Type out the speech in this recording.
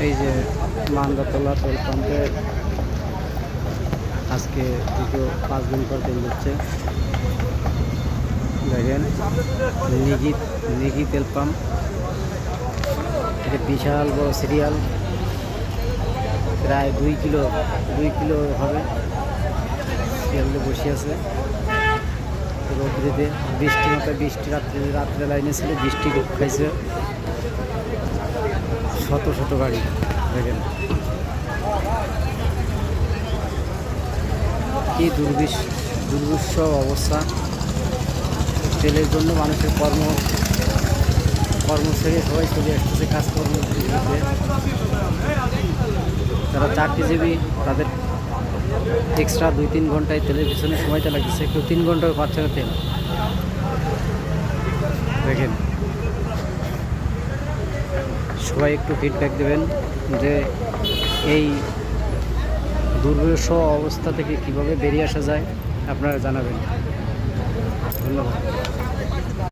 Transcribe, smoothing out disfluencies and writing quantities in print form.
এই যে মান্দাতলা তেল পাম্পে আজকে 5 দিন পর তেল দিচ্ছে। দেখেন নিগি তেল পাম্প, এটা বিশাল বড় সিরিয়াল, প্রায় 2 কিলো হবে। সিরিয়ালে বসে আছে রোদ্রিতে, বৃষ্টি রাত্রে লাইনে ছিল, বৃষ্টি খুব খাইছে। শত গাড়ি দেখেন কি দুর্বিষহ অবস্থা। তেলের জন্য মানুষের কর্ম ছেড়ে সবাই চলে আসতেছে কাজকর্ম দিতে। যারা চাকরিজীবী তাদের এক্সট্রা 2-3 ঘন্টায় তেলের পিছনে সময়টা লাগতেছে, কেউ 3 ঘন্টাও পাচ্ছে না তেল। দেখেন সবাই একটু ফিডব্যাক দেবেন যে এই দুর্বিষহ অবস্থা থেকে কিভাবে বেরিয়ে আসা যায়, আপনারা জানাবেন। ধন্যবাদ।